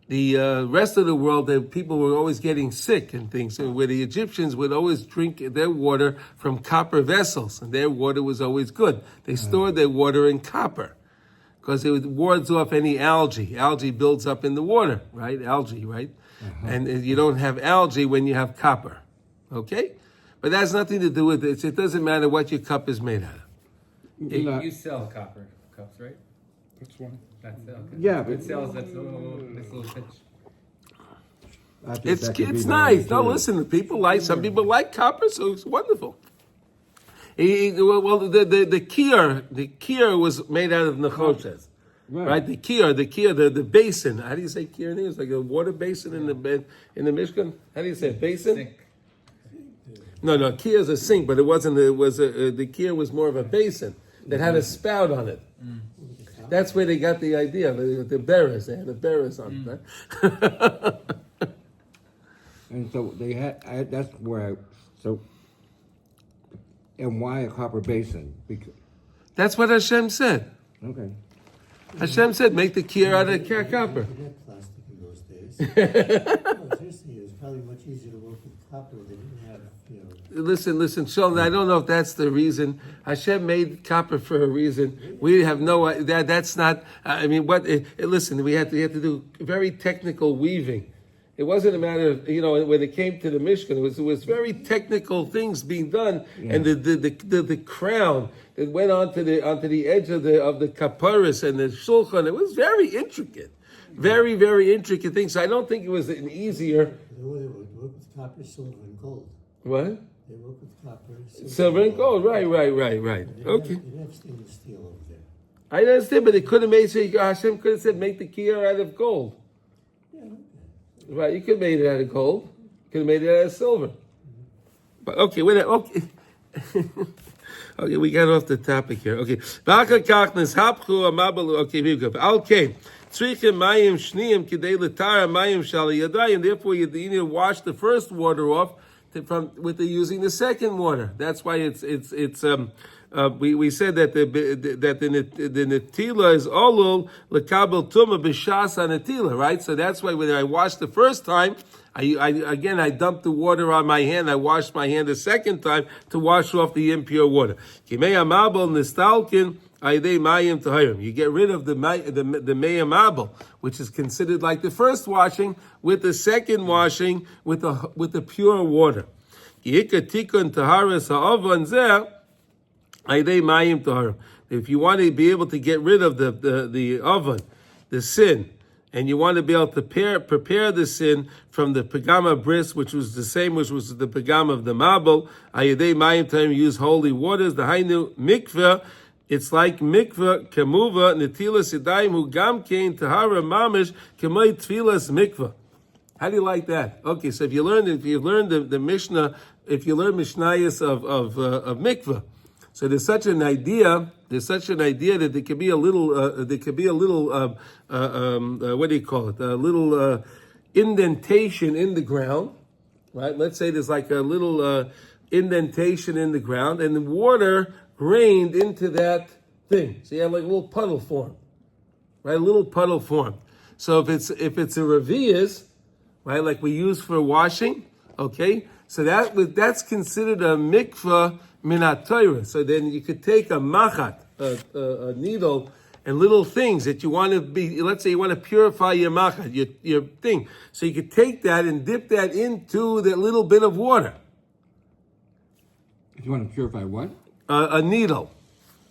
the rest of the world, the people were always getting sick and things, and where the Egyptians would always drink their water from copper vessels, and their water was always good. They stored their water in copper because it wards off any algae. Algae builds up in the water, right? Algae, right? And you don't have algae when you have copper, okay? But that has nothing to do with it. It doesn't matter what your cup is made out of. You sell copper cups, right? That's one. That's okay. Yeah, It but sells this little pitch. It's nice. No, listen, some people like copper, so it's wonderful. Well, the kier was made out of nechoshes, right? The kier, the basin. How do you say kier in English? Like a water basin in the Mishkan. How do you say it? Basin? Sink. No, kier is a sink, but it wasn't. The kier was more of a basin that had a spout on it. That's where they got the idea. The bearers, they had the bearers on it. Right? and so they had. That's where. And why a copper basin? Because, That's what Hashem said. okay. Hashem said, make the kier out of copper. They had plastic in those days. No, seriously, it was probably much easier to work with copper. They didn't have, Listen, Sheldon, I don't know if that's the reason. Hashem made copper for a reason. We have no idea. That's not, listen, we had to do very technical weaving. It wasn't a matter of, when it came to the Mishkan, it was very technical things being done. Yeah. And the crown that went onto the edge of the kaparis and the shulchan, it was very intricate. Very, very intricate things. So I don't think it was an easier. They would work with copper, silver, and gold. What? They work with copper, silver and gold. Right. Okay. They didn't have stainless steel over there. I understand, but they could have made, Hashem could have said, make the kier out of gold. Yeah, okay. Right, you could have made it out of gold. You could have made it out of silver. But okay, wait. Okay, okay, we got off the topic here. Okay, okay, here we go. Okay, and therefore you need to wash the first water off using the second water. That's why we said that the netila is olul lekabel tuma b'shas netila, right? So that's why when I washed the first time, I dumped the water on my hand. I washed my hand the second time to wash off the impure water. Kimei amabel nistalkin aydei mayim tahirim. You get rid of the mei amabel, which is considered like the first washing, with the second washing with the pure water. Yikatikun taharis ha'ovan zeh. If you want to be able to get rid of the oven, the sin, and you want to be able to prepare the sin from the pagama bris, which was the same, which was the pagama of the mabel, use holy waters, the hainu mikveh, it's like mikveh, kemuva, netilas yadayim, hu gam kein tahara mamish, kemay tfilas mikveh. How do you like that? Okay, so if you learn the Mishnah, if you learn Mishnayos of mikveh, so there's such an idea that there could be a little, what do you call it? A little indentation in the ground, right? Let's say there's like a little indentation in the ground, and the water rained into that thing. So you have like a little puddle form, right? A little puddle form. So if it's a revius, right, like we use for washing, okay? So that's considered a mikvah minat Torah. So then you could take a machat, a needle, and little things that you want to be. Let's say you want to purify your machat, your thing. So you could take that and dip that into that little bit of water. If you want to purify what? A needle.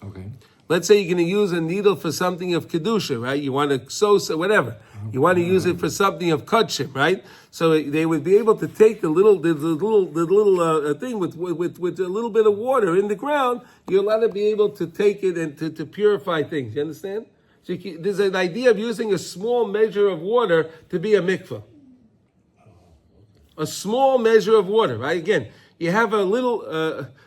Okay. Let's say you're going to use a needle for something of kedusha, right? You want to sew whatever. You want to use it for something of kudshim, right? So they would be able to take the little thing with a little bit of water in the ground. You're allowed to be able to take it and to purify things. You understand? So there's an idea of using a small measure of water to be a mikvah. A small measure of water, right? Again, you have a little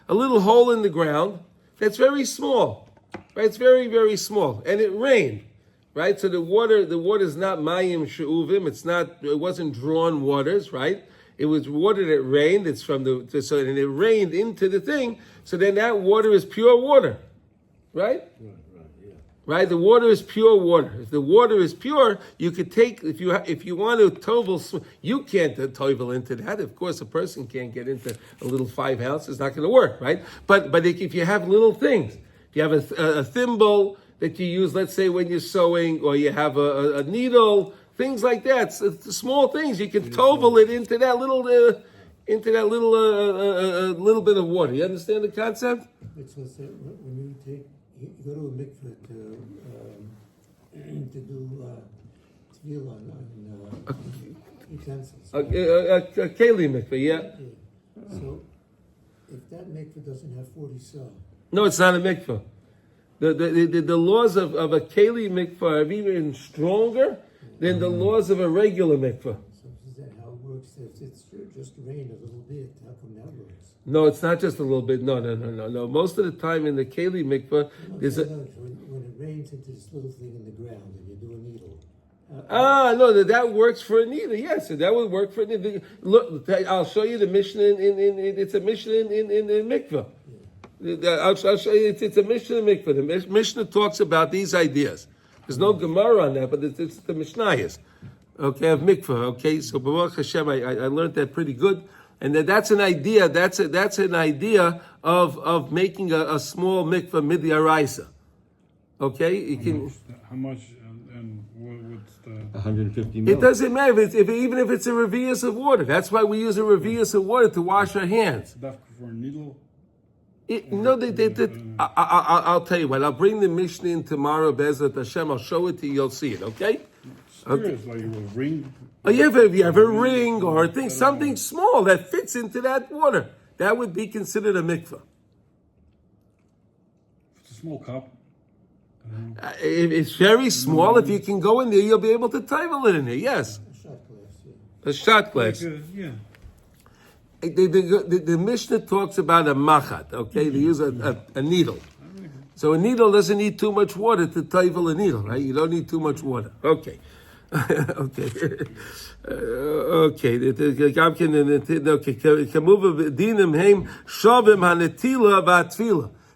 hole in the ground that's very small, right? It's very, very small, and it rained. Right, so the water is not mayim she'uvim. It wasn't drawn waters, right? It was water that rained. It's and it rained into the thing. So then that water is pure water, right? right? The water is pure water. If the water is pure, you could take, if you want to tovel, you can't tovel into that. Of course, a person can't get into a little 5 ounce. It's not going to work, right? But if you have little things, if you have a thimble that you use, let's say when you're sewing, or you have a needle, things like that, so small things, you can tovel it into that little little bit of water. You understand the concept? It's what's that, when you go to a mikveh to do tefillah on utensils. A keli mikveh, yeah. So, if that mikveh doesn't have 40 saw, No, it's not a mikveh. The laws of a keli mikveh are even stronger than the laws of a regular mikveh. so is that how it works? If it's just rain a little bit, how come that works? No, it's not just a little bit. No. Most of the time in the keli mikveh, there's a... When it rains into this little thing in the ground and you do a needle. No, that works for a needle. Yes, that would work for a needle. Look, I'll show you the Mishnah it's a Mishnah in mikveh. I'll show you, it's a Mishnah in mikveh. The Mishnah talks about these ideas. There's no Gemara on that, but it's the Mishnayos. Okay, of mikveh. Okay, so Baruch Hashem, I learned that pretty good. And that's an idea. That's an idea of making a small mikveh midiyaraisa. Okay, you can. How much and what's the? 150 mil. It doesn't matter even if it's a revius of water. That's why we use a revius of water to wash our hands. Dafka for a needle? I'll tell you what. I'll bring the Mishnah in tomorrow, Bezrat Hashem. I'll show it to you. You'll see it. Okay. Serious, like a ring? Oh, if you have a ring or a thing, something small that fits into that water, that would be considered a mikveh. It's a small cup. It's very small. If you can go in there, you'll be able to title it in there. Yes, A shot glass, yeah. a shot glass. Yeah. The Mishnah talks about a machat. Okay, they use a needle. So a needle doesn't need too much water to title a needle, right? You don't need too much water. Okay. Okay. Okay.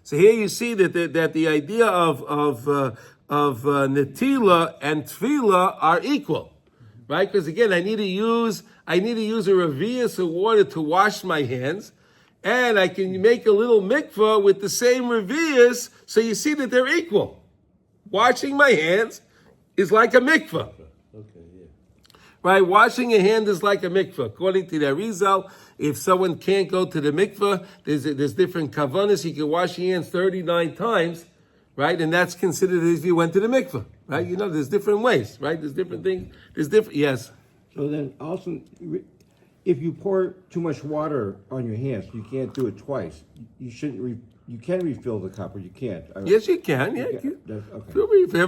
So here you see that the idea of netila and tefillah are equal, right? Because again, I need to use a revius of water to wash my hands, and I can make a little mikvah with the same revius. So you see that they're equal. Washing my hands is like a mikvah. Right, washing a hand is like a mikvah. According to the Arizal, if someone can't go to the mikvah, there's different kavanas. You can wash your hands 39 times, right? And that's considered as if you went to the mikvah, right? You know, there's different ways, right? There's different things. Yes. So then also, if you pour too much water on your hands, you can't do it twice. You shouldn't. You can refill the cup, or you can't. Yes, you can. Yeah, you can. Okay. If you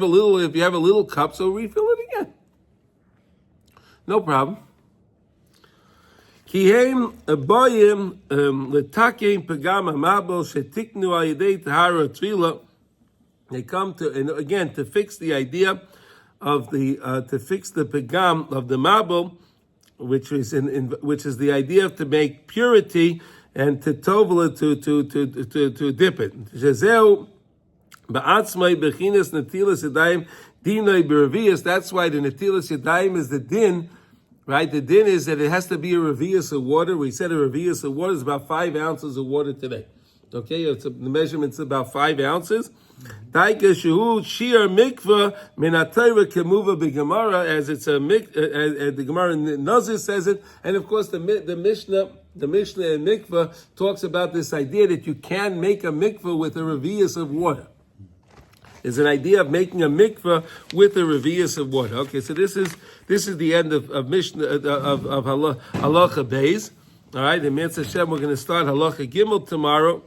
have a little cup, so refill it again. No problem. Kihem boyim letakim pagam hamabel shetiknu al yedei tahara tefillah. They come to, and again, to fix the idea of to fix the pagam of the mabel, which is the idea of to make purity and to tovel it, to dip it. Shezeu ba'atzmai bechinas netilas yadayim dinay b'revius. That's why the netilas yadayim is the din. Right, the din is that it has to be a revius of water. We said a revius of water is about 5 ounces of water today. Okay, the measurement's about 5 ounces. Daika shehu shir mikvah min atayra kemuva b'gemara, as it's a as the Gemara in Nazir says it, and of course the Mishnah in mikvah talks about this idea that you can make a mikvah with a revius of water. There's an idea of making a mikvah with a revius of water. Okay, so this is the end of Mishnah of Halacha Beis. All right, in Mitzvah Hashem, we're going to start Halacha Gimel tomorrow,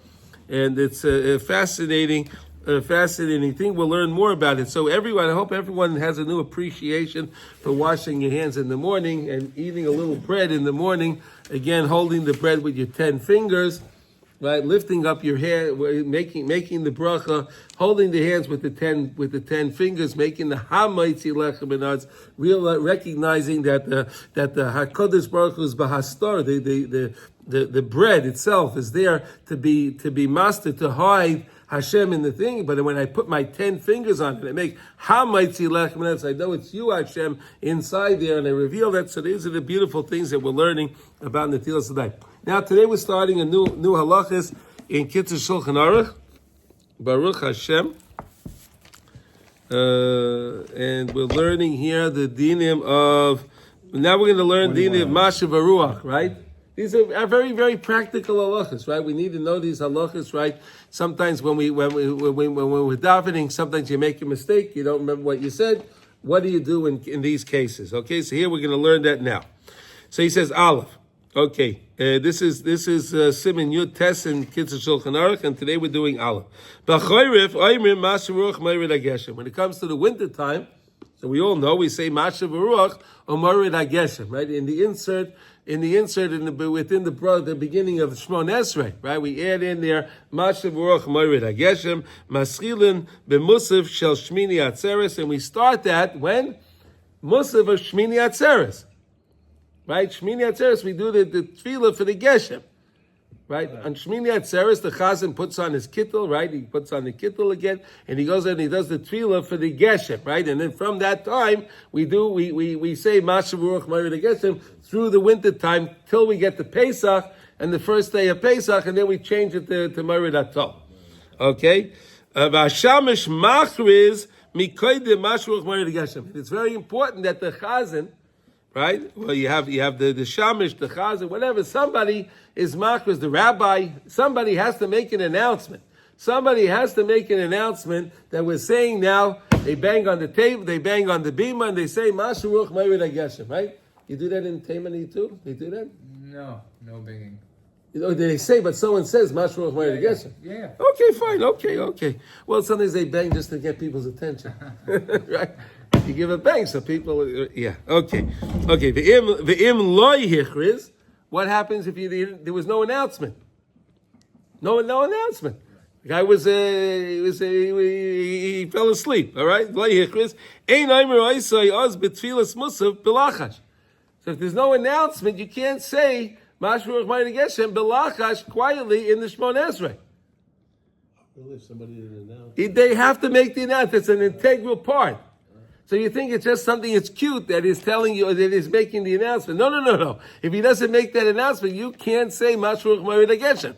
and it's a fascinating thing. We'll learn more about it. So I hope everyone has a new appreciation for washing your hands in the morning and eating a little bread in the morning. Again, holding the bread with your 10 fingers. Right, lifting up your hand, making the bracha, holding the hands with the 10 fingers, making the hamaitzi lechem benaz, recognizing that the Hakadosh Baruch Hu's bahastar, the bread itself is there to be master, to hide Hashem in the thing, but when I put my 10 fingers on it, I make Hamaitzi Lech, I know it's you, Hashem, inside there, and I reveal that. So these are the beautiful things that we're learning about Netilas Yadayim. Now, today we're starting a new halachas in Kitzur Shulchan Aruch, Baruch Hashem, and we're learning here the dinim of. Now we're going to learn dinim of Mashav Ruach, right? These are very, very practical halachas, right? We need to know these halachas, right? Sometimes when we're davening, sometimes you make a mistake, you don't remember what you said. What do you do in these cases? Okay, so here we're going to learn that now. So he says Aleph. Okay, this is Siman Yud Tes in Kitzur Shulchan Aruch, and today we're doing Aleph. When it comes to the winter time, so we all know we say Mashav Ruach or Morid HaGeshem, right? Within the beginning of Shmon Esrei, right? We add in there Mashav Ruach Morid HaGeshem, Maschilin b'Musaf Shel Shmini Atzeres, and we start that when Musaf of Shmini Atzeres, right? Shmini Atzeres, we do the tefillah for the Geshem. Right? On Shmini Atzeres, the Chazan puts on his kittel, right? He puts on the kittel again, and he goes and he does the tefillah for the Geshem, right? And then from that time, we say Mashav Ruach Morid HaGeshem through the winter time till we get to Pesach and the first day of Pesach, and then we change it to Morid HaTov. Okay? V'ashamish machriz mikoydim Mashav Ruach Morid HaGeshem. It's very important that the Chazan, right? Well, you have the shamish, the chazan, whatever. Somebody is machriz, the rabbi. Somebody has to make an announcement. Somebody has to make an announcement that we're saying now. They bang on the table, they bang on the bima, and they say Mashav Ruach Morid HaGeshem. Right? You do that in Taimani too? They do that? No banging. You know, they say, but someone says Mashav Ruach Morid HaGeshem. Yeah. Okay, fine. Okay. Well, sometimes they bang just to get people's attention, right? You give a bang, so people, yeah, okay. V'im lo yichriz. What happens if there was no announcement? No announcement. The guy he fell asleep. All right, lo yichriz. Ein aimer oisai oz betfilas musav belachash. So if there's no announcement, you can't say Mashav Ruach Morid HaGeshem belachash quietly in the Shmon Esrei. Really, if somebody didn't announce. They have to make the announcement. It's an integral part. So you think it's just something that's cute that is telling you, that is making the announcement. No. If he doesn't make that announcement, you can't say Mashav Ruach Morid HaGeshem.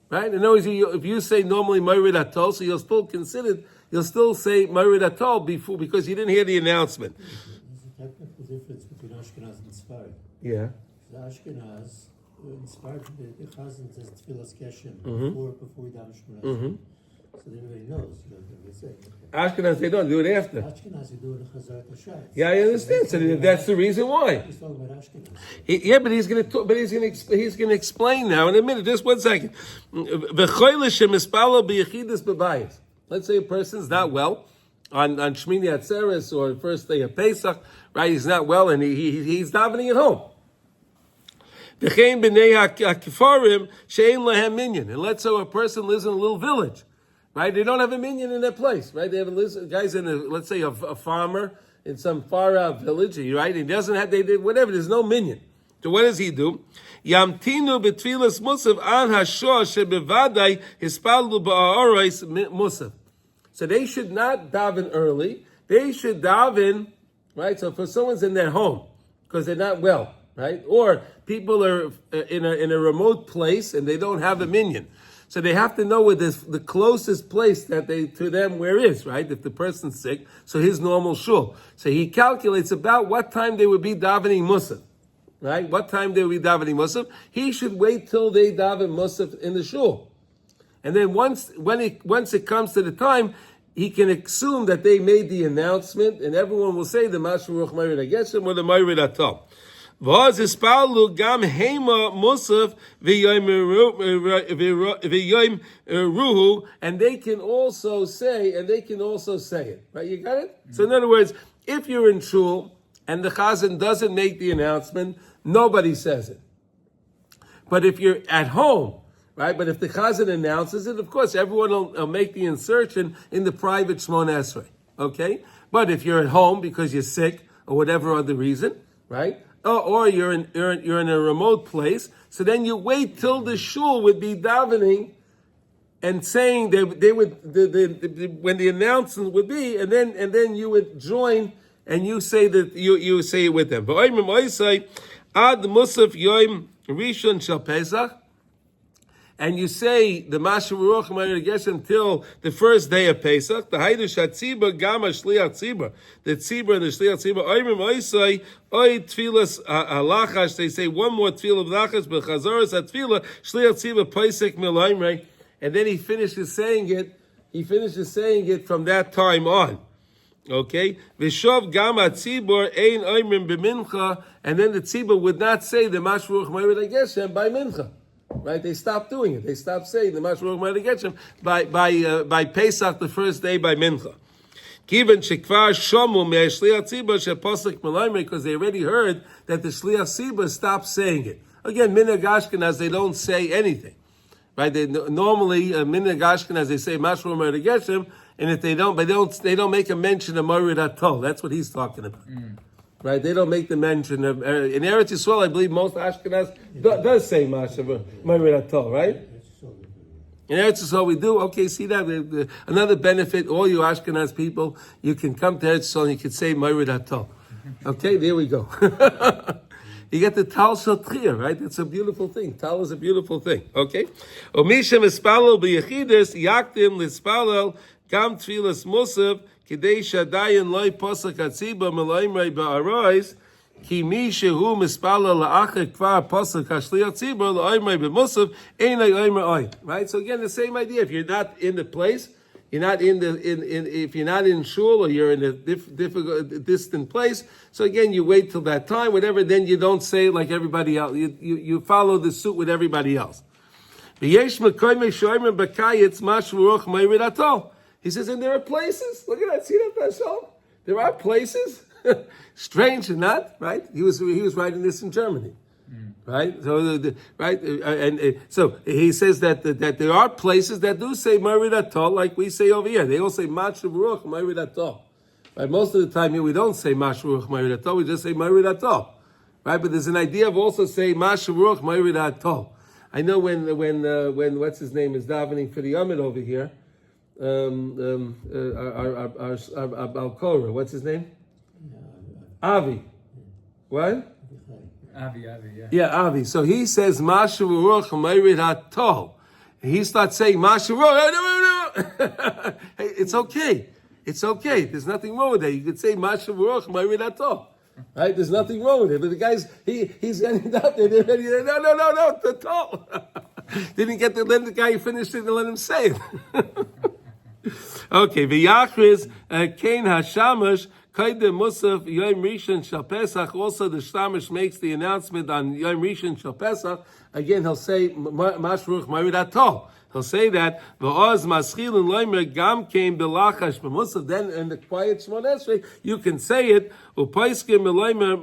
Right? In other words, if you say normally Morid HaTol, so you'll still say Morid HaTol because you didn't hear the announcement. There's a technical difference between Ashkenaz and Sfarad. Yeah. The Ashkenaz, inspired the Chazan says Tfilas Geshem before we daven Shmon Esrei. So everybody knows, they say. Ashkenaz, they don't do it after. Ashkenaz, you do it in Chazar Tashat. Yeah, I understand. So that's the reason why. He's talking about Ashkenaz. But he's going to explain now in a minute. Just 1 second. Let's say a person's not well on Shmini Atzeres or first day of Pesach, right? He's not well and he's davening at home. And let's say a person lives in a little village, right? They don't have a minyan in their place, right? They have guys let's say a farmer in some far out village, right? He doesn't have, they did whatever, there's no minyan. So what does he do? Yamtinu betfilas musav an hashor shebevadai hispalu ba'arois musav. So they should not daven early. They should daven, right? So if someone's in their home because they're not well, right? Or people are in a remote place and they don't have a minyan. So they have to know where the closest place to them where is, right? If the person's sick, so his normal shul. So he calculates about what time they would be davening musaf, right? What time they would be davening musaf. He should wait till they daven musaf in the shul. And then once it comes to the time, he can assume that they made the announcement and everyone will say the Mashav Ruach Morid HaGeshem or the Morid HaTov. V'az ispalu gam hema musaf v'yom ruhu, and they can also say it. Right? You got it? So in other words, if you're in shul and the chazan doesn't make the announcement, nobody says it. But if you're at home, right? But if the chazan announces it, of course, everyone will make the insertion in the private Shmon Esrei. Okay? But if you're at home because you're sick or whatever other reason, right? Or you're in a remote place, so then you wait till the shul would be davening and saying they would when the announcement would be, and then you would join and you say that you say it with them. Ad Musaf Yom Rishon Shel Pesach, and you say the Masha Baruch Ma'ir Geshem until the first day of Pesach. The Haidush HaTzibah Gama Shliach Tzibah, the Tzibah and the Shliach Tzibah. Oimim Oisai Oy Tfilas Halachas. They say one more Tfilah of Halachas, but Chazaras HaTfilah Shliach Tzibah Pesach Milaimrei. And then he finishes saying it. He finishes saying it from that time on. Okay, V'shov Gama Tzibur Ein Oimrim B'Mincha, and then the Tzibur would not say the Mashruch Ma'ir Geshem by Mincha. Right? They stopped doing it. They stopped saying the Mashruch Ma'ir Geshem by Pesach, the first day by Mincha. Given Shekvar Shomu Me'Shliach Tzibur Sheposek Milaimrei, because they already heard that the Shliach Tzibur stopped saying it. Again, Minhag Ashkenaz, they don't say anything. Right? They normally Minhag Ashkenaz, they say Mashruch Ma'ir Geshem. And if they don't make a mention of Morid Atol. That's what he's talking about, right? They don't make the mention of in Eretz Yisroel. I believe most Ashkenaz does say Morid Atol, right? In Eretz Yisroel we do. Okay, see that another benefit. All you Ashkenaz people, you can come to Eretz Yisroel and you can say Morid Atol. Okay, there we go. You get the Tal Shotrir, right? It's a beautiful thing. Tal is a beautiful thing. Okay, Omishem Espalel b'Yechidus Yaktim Lispalel. Gam tfilas musaf kidei shadayin loy posach atziba melaimrei ba'arois ki mi shehu mispala la'achar kvar posach hashliach tzibur la'oimrei b'musaf einay oimrei oy. Right. So again, the same idea. If you're not in the place, you're not if you're not in shul or you're in a difficult distant place. So again, you wait till that time, whatever. Then you don't say like everybody else. You follow the suit with everybody else. V'yesh mekoymei shoymer b'kayitz mashruch meirid atol. He says, and there are places. Look at that. See that, Bashal? There are places. Strange or not, right? He was writing this in Germany, right? So, so he says that there are places that do say Marid Atol, like we say over here. They all say Mashru Baruch Marid Atol. Right? Most of the time here we don't say Mashru Baruch Marid Atol. We just say Marid Atol, right? But there's an idea of also saying Mashru Baruch Marid Atol. I know when what's his name is davening for the Yomid over here. Our Balkora, what's his name? Avi. What? Avi, yeah. Yeah, Avi. So he says, Masha Ruach Meirid Hatol. He starts saying, Masha Ruach. Hey, it's okay. It's okay. There's nothing wrong with that. You could say, Masha Ruach Meirid Hatol. Right? There's nothing wrong with it. But the guy's, he's getting out there. They're ready. No, Hatol. Didn't get to let the guy finish it and let him say it. Okay, v'yachriz kein hashamash kaidem musaf yom rishon shel Pesach. Also, the shamash makes the announcement on yom rishon shel Pesach. Again, he'll say mashruch marid atol. He'll say that v'oz maschil and loimer gam came belachash b'musaf. Then in the quiet Shmoneh Esrei, you can say it upaiskim loimer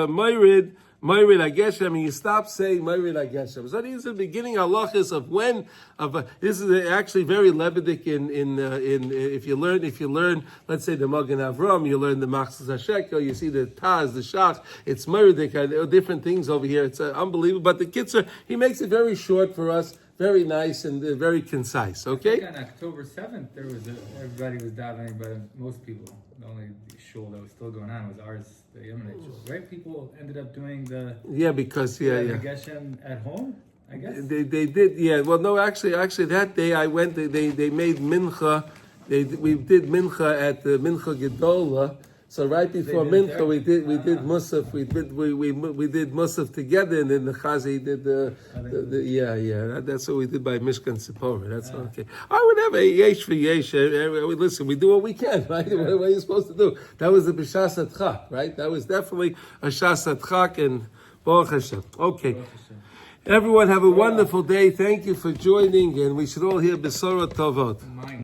marid. Meirid Ageshem, and you stop saying Meirid Ageshem. So these are the beginning halachas of when this is actually very Levitic in if you learn, let's say the Magen Avram, you learn the Machzas HaShekel, you see the Taz, the Shach, it's Meirid, different things over here. It's unbelievable. But the Kitzur, he makes it very short for us, very nice and very concise. Okay. I think on October 7th, everybody was davening, but most people, the only shul that was still going on was ours, the Yemenite shul, right? People ended up doing the Geshem at home, I guess. They did, yeah. Well, no, actually, that day I went. They made mincha. We did mincha at the Mincha Gedola. So right before mincha, we did musaf. We did musaf together, and then the chazi did the That's what we did by Mishkan Sipora. That's okay. I would have a yesh for yesh. Listen, we do what we can, right? What are you supposed to do? That was the b'shas atchak, right? That was definitely a shas atchak and Baruch Hashem. Okay. Everyone have a wonderful day. Thank you for joining, and we should all hear Besorah Tovot.